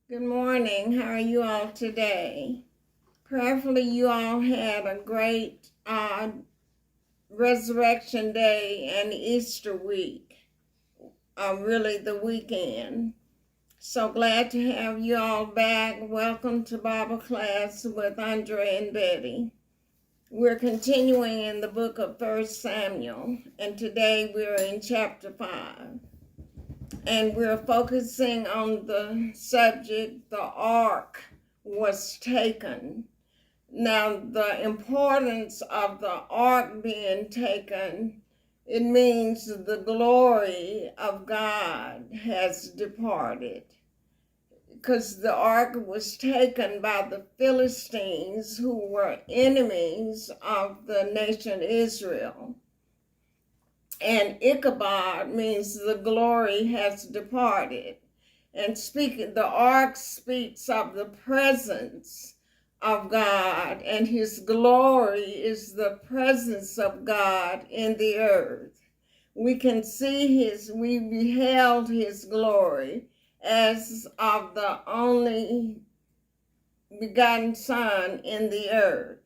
Good morning. How are you all today? Prayerfully, you all had a great Resurrection Day and Easter week, really the weekend. So glad to have you all back. Welcome to Bible class with Andre and Betty. We're continuing in the book of 1 Samuel, and today we're in chapter 5. And we're focusing on the subject, the ark was taken. Now, the importance of the ark being taken, it means the glory of God has departed. Because the ark was taken by the Philistines, who were enemies of the nation Israel. And Ichabod means the glory has departed. And the ark speaks of the presence of God, and his glory is the presence of God in the earth. We beheld his glory as of the only begotten Son in the earth.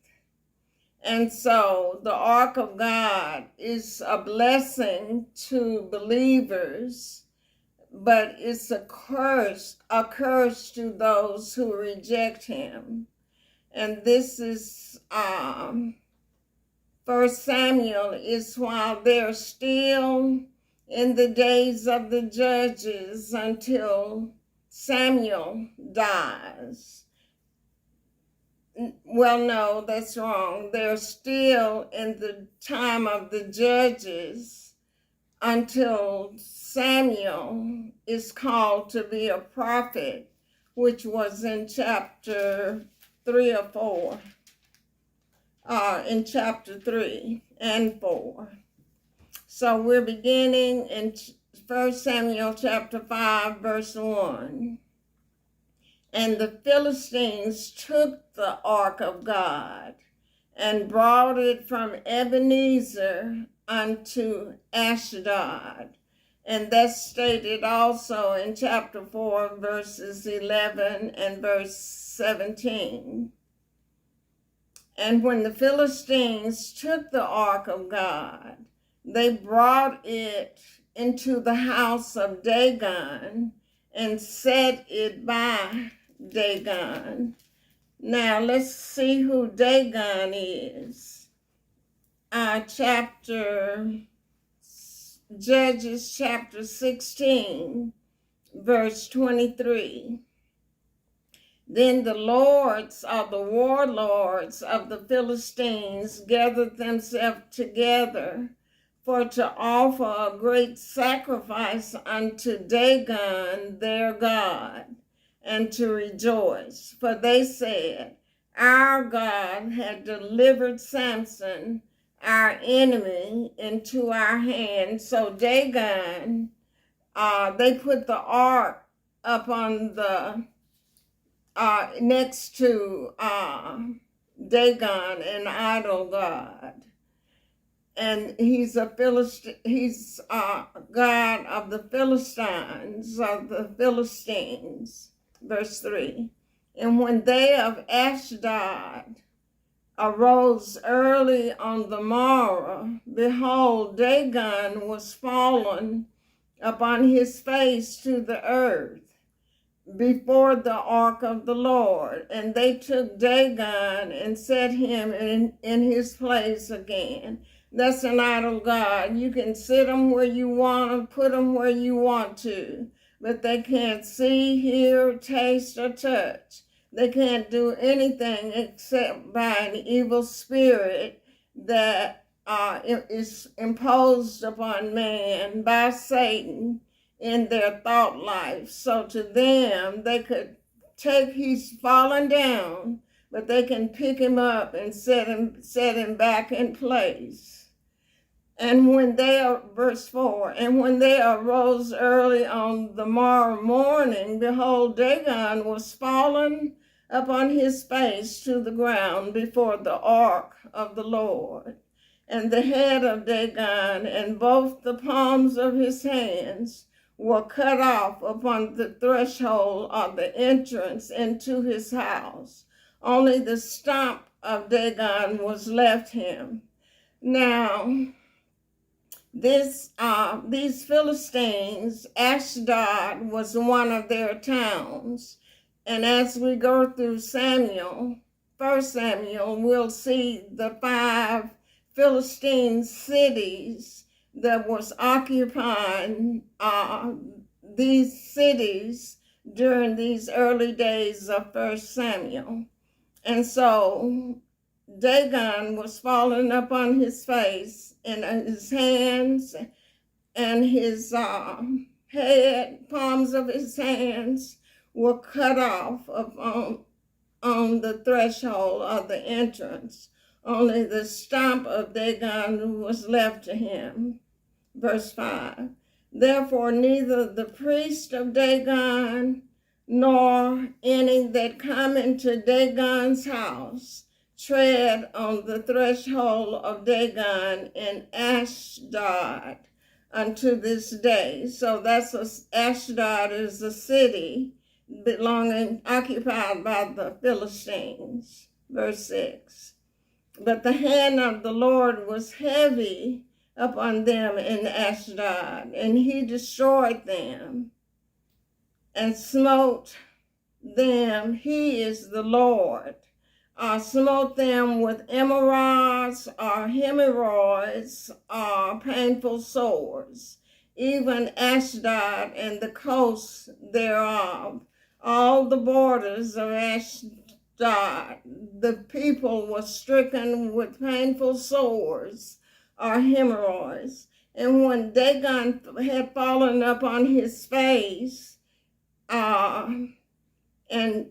And so the ark of God is a blessing to believers, but it's a curse to those who reject him. And this is 1 Samuel is while they're still in the days of the judges until Samuel dies. Well, no, that's wrong. They're still in the time of the judges until Samuel is called to be a prophet, which was in chapter 3 or 4, in chapter 3 and 4. So we're beginning in 1 Samuel chapter 5, verse 1. And the Philistines took the ark of God and brought it from Ebenezer unto Ashdod. And that's stated also in chapter 4, verses 11 and verse 17. And when the Philistines took the ark of God, they brought it into the house of Dagon and set it by Dagon. Now let's see who Dagon is. Judges chapter 16, verse 23. Then the lords of the warlords of the Philistines gathered themselves together for to offer a great sacrifice unto Dagon their God, and to rejoice. For they said, our God had delivered Samson, our enemy, into our hands. So Dagon, they put the ark up on the, next to Dagon, an idol god. And he's God of the Philistines, of the Philistines. Verse 3. And when they of Ashdod arose early on the morrow, behold, Dagon was fallen upon his face to the earth before the ark of the Lord. And they took Dagon and set him in his place again. That's an idol god. You can sit them where you want to, put them where you want to, but they can't see, hear, taste, or touch. They can't do anything except by an evil spirit that is imposed upon man by Satan in their thought life. So to them, they could he's fallen down, but they can pick him up and set him back in place. And verse 4, and when they arose early on the morrow morning, behold, Dagon was fallen upon his face to the ground before the ark of the Lord. And the head of Dagon and both the palms of his hands were cut off upon the threshold of the entrance into his house. Only the stump of Dagon was left him. Now, these Philistines, Ashdod was one of their towns. And as we go through Samuel, 1 Samuel, we'll see the 5 Philistine cities that was occupying these cities during these early days of 1 Samuel. And so Dagon was falling upon his face, and his hands and his head, palms of his hands were cut off on the threshold of the entrance. Only the stump of Dagon was left to him. Verse 5. Therefore neither the priest of Dagon nor any that come into Dagon's house tread on the threshold of Dagon in Ashdod unto this day. So Ashdod is a city occupied by the Philistines. Verse 6. But the hand of the Lord was heavy upon them in Ashdod, and he destroyed them and smote them. He is the Lord. Smote them with hemorrhoids or hemorrhoids or painful sores, even Ashdod and the coasts thereof, all the borders of Ashdod. The people were stricken with painful sores or hemorrhoids. And when Dagon had fallen upon his face and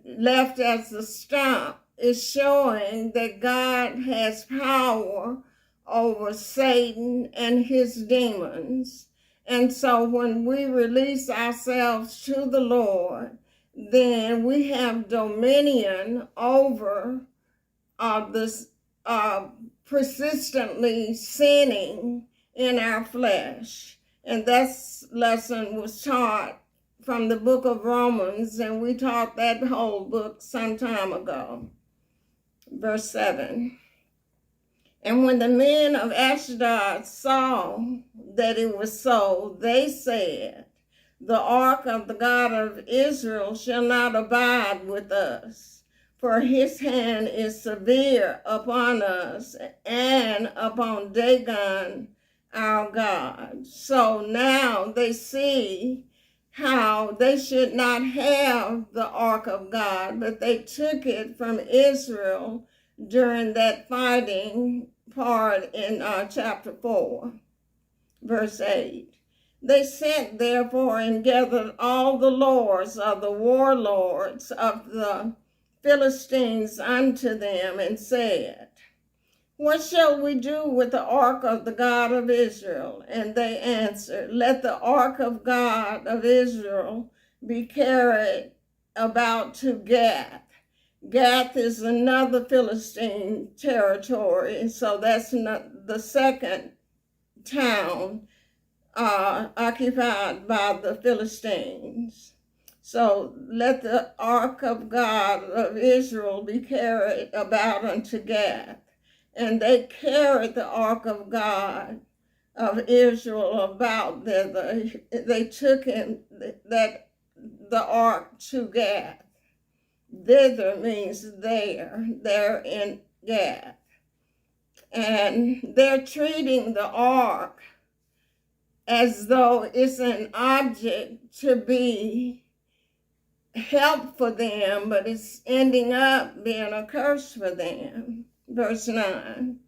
left as a stump, is showing that God has power over Satan and his demons. And so when we release ourselves to the Lord, then we have dominion over this persistently sinning in our flesh. And that lesson was taught from the book of Romans, and we taught that whole book some time ago. Verse 7. And when the men of Ashdod saw that it was so, they said, the ark of the God of Israel shall not abide with us, for his hand is severe upon us and upon Dagon our God. So now they see how they should not have the ark of God, but they took it from Israel during that fighting part in chapter 4, verse 8. They sent therefore and gathered all the lords of the warlords of the Philistines unto them and said, what shall we do with the ark of the God of Israel? And they answered, let the ark of God of Israel be carried about to Gath. Gath is another Philistine territory, so that's not the second town occupied by the Philistines. So let the ark of God of Israel be carried about unto Gath. And they carried the ark of God of Israel about thither. They took the ark to Gath. Thither means there in Gath. And they're treating the ark as though it's an object to be help for them, but it's ending up being a curse for them. Verse 9.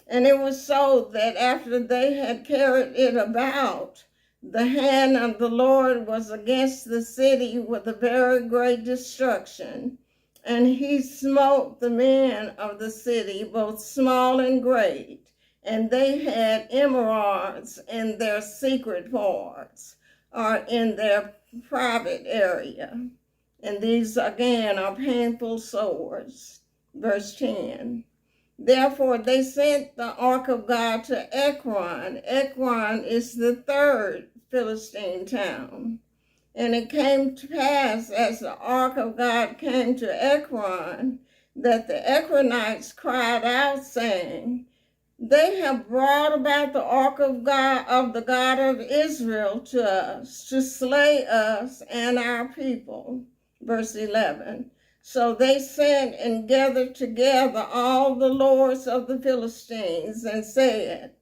And it was so that after they had carried it about, the hand of the Lord was against the city with a very great destruction, and he smote the men of the city, both small and great, and they had hemorrhoids in their secret parts, or in their private area. And these again are painful sores. Verse 10. Therefore they sent the ark of God to Ekron. Ekron is the third Philistine town. And it came to pass, as the ark of God came to Ekron, that the Ekronites cried out, saying, They have brought about the ark of God, of the God of Israel, to us, to slay us and our people. Verse 11. So they sent and gathered together all the lords of the Philistines and said,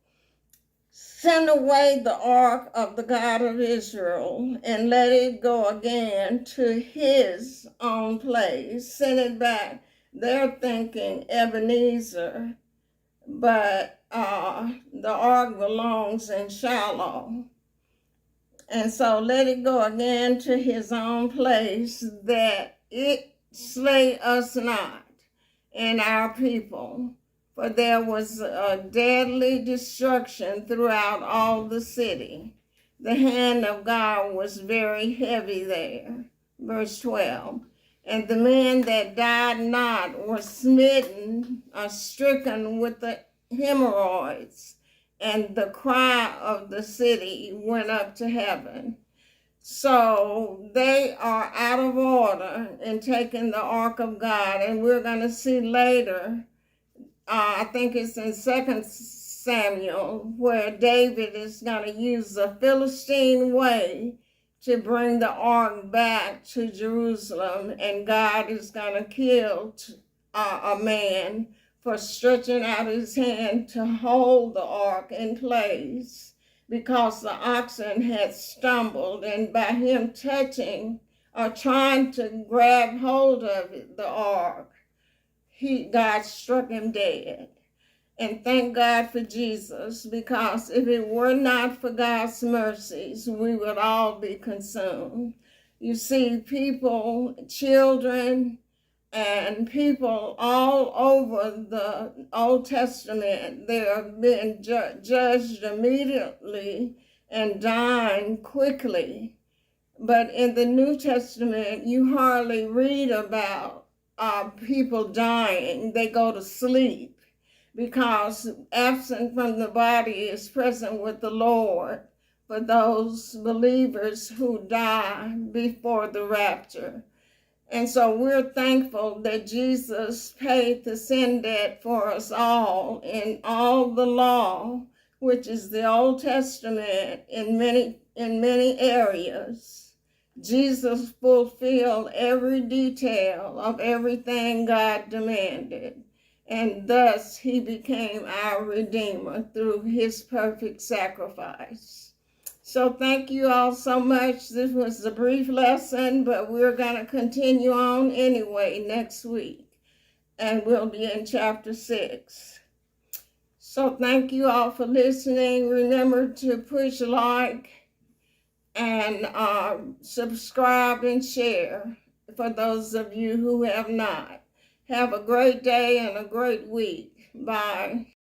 Send away the ark of the God of Israel and let it go again to his own place. Send it back. They're thinking Ebenezer, but the ark belongs in Shiloh. And so let it go again to his own place, that it slay us not and our people. For there was a deadly destruction throughout all the city. The hand of God was very heavy there. Verse 12. And the men that died not were smitten or stricken with the hemorrhoids, and the cry of the city went up to heaven. So they are out of order in taking the ark of God, and we're going to see later, I think it's in 2 Samuel, where David is going to use the Philistine way to bring the ark back to Jerusalem, and God is going to kill a man for stretching out his hand to hold the ark in place, because the oxen had stumbled, and by him touching or trying to grab hold of the ark, God struck him dead. And thank God for Jesus, because if it were not for God's mercies, we would all be consumed. You see, people, children, and people all over the Old Testament, they are being judged immediately and dying quickly. But in the New Testament, you hardly read about people dying. They go to sleep, because absent from the body is present with the Lord for those believers who die before the rapture. And so we're thankful that Jesus paid the sin debt for us all in all the law, which is the Old Testament, in many areas. Jesus fulfilled every detail of everything God demanded, and thus he became our Redeemer through his perfect sacrifice. So thank you all so much. This was a brief lesson, but we're going to continue on anyway next week, and we'll be in chapter 6. So thank you all for listening. Remember to push like and subscribe and share for those of you who have not. Have a great day and a great week. Bye.